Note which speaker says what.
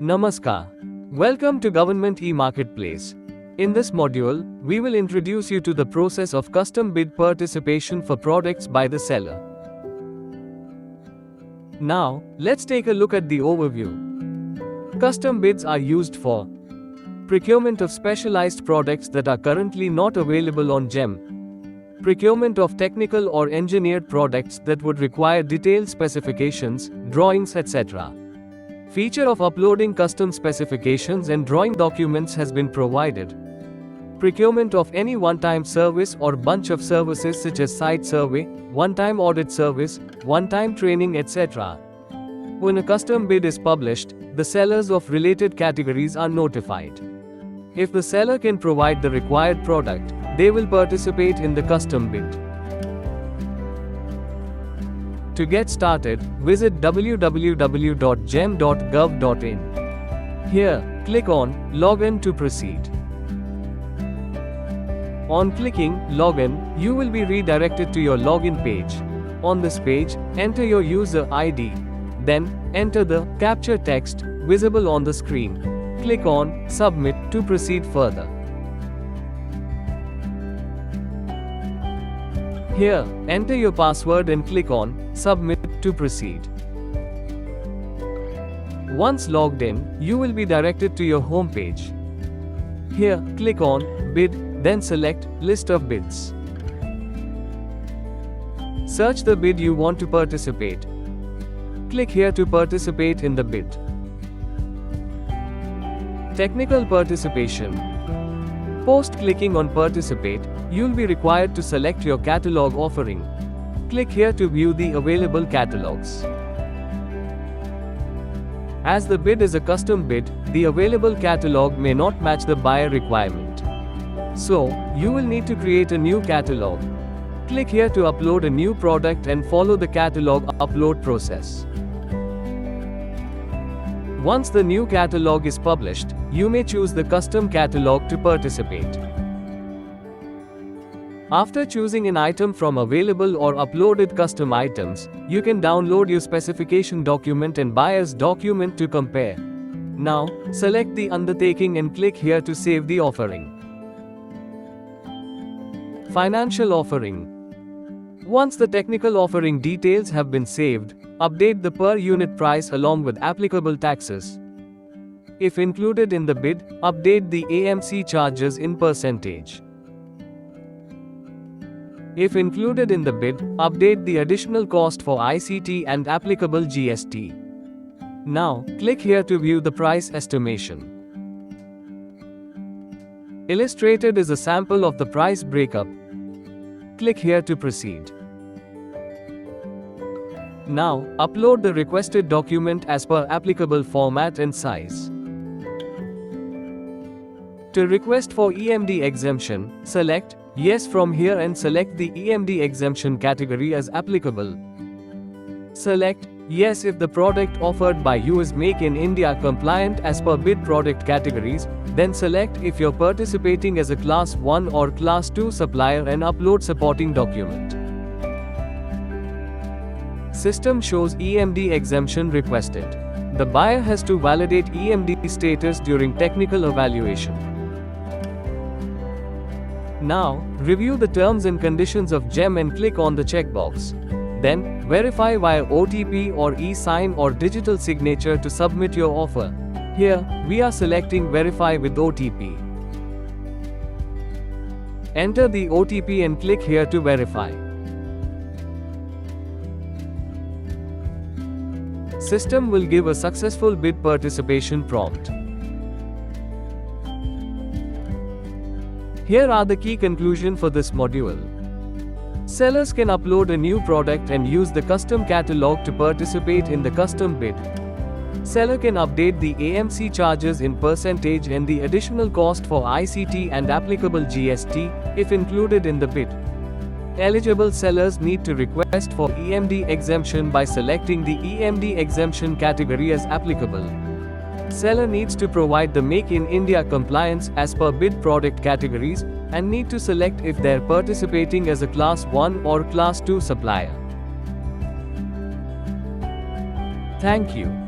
Speaker 1: Namaskar. Welcome to Government e-Marketplace. In this module, we will introduce you to the process of custom bid participation for products by the seller. Now, let's take a look at the overview. Custom bids are used for procurement of specialized products that are currently not available on GeM, procurement of technical or engineered products that would require detailed specifications, drawings, etc. Feature of uploading custom specifications and drawing documents has been provided. Procurement of any one-time service or bunch of services such as site survey, one-time audit service, one-time training, etc. When a custom bid is published, the sellers of related categories are notified. If the seller can provide the required product, they will participate in the custom bid. To get started, visit www.gem.gov.in. Here, click on Login to proceed. On clicking Login, you will be redirected to your login page. On this page, enter your user ID. Then, enter the capture text visible on the screen. Click on Submit to proceed further. Here, enter your password and click on Submit to proceed. Once logged in, you will be directed to your home page. Here, click on Bid, then select List of bids. Search the bid you want to participate. Click here to participate in the bid. Technical participation. Post clicking on Participate, you'll be required to select your catalog offering. Click here to view the available catalogs. As the bid is a custom bid, the available catalog may not match the buyer requirement. So, you will need to create a new catalog. Click here to upload a new product and follow the catalog upload process. Once the new catalog is published, you may choose the custom catalog to participate. After choosing an item from available or uploaded custom items, you can download your specification document and buyer's document to compare. Now, select the undertaking and click here to save the offering. Financial offering. Once the technical offering details have been saved, update the per unit price along with applicable taxes. If included in the bid, update the AMC charges in percentage. If included in the bid, update the additional cost for ICT and applicable GST. Now, click here to view the price estimation. Illustrated is a sample of the price breakup. Click here to proceed. Now, upload the requested document as per applicable format and size. To request for EMD exemption, select Yes from here and select the EMD exemption category as applicable. Select Yes if the product offered by you is Make in India compliant as per bid product categories, then select if you're participating as a Class 1 or Class 2 supplier and upload supporting document. System shows EMD exemption requested. The buyer has to validate EMD status during technical evaluation. Now, review the terms and conditions of GeM and click on the checkbox. Then, verify via OTP or e-sign or digital signature to submit your offer. Here, we are selecting Verify with OTP. Enter the OTP and click here to verify. System will give a successful bid participation prompt. Here are the key conclusions for this module. Sellers can upload a new product and use the custom catalog to participate in the custom bid. Seller can update the AMC charges in percentage and the additional cost for ICT and applicable GST, if included in the bid. Eligible sellers need to request for EMD exemption by selecting the EMD exemption category as applicable. Seller needs to provide the Make in India compliance as per bid product categories and need to select if they're participating as a Class 1 or Class 2 supplier. Thank you.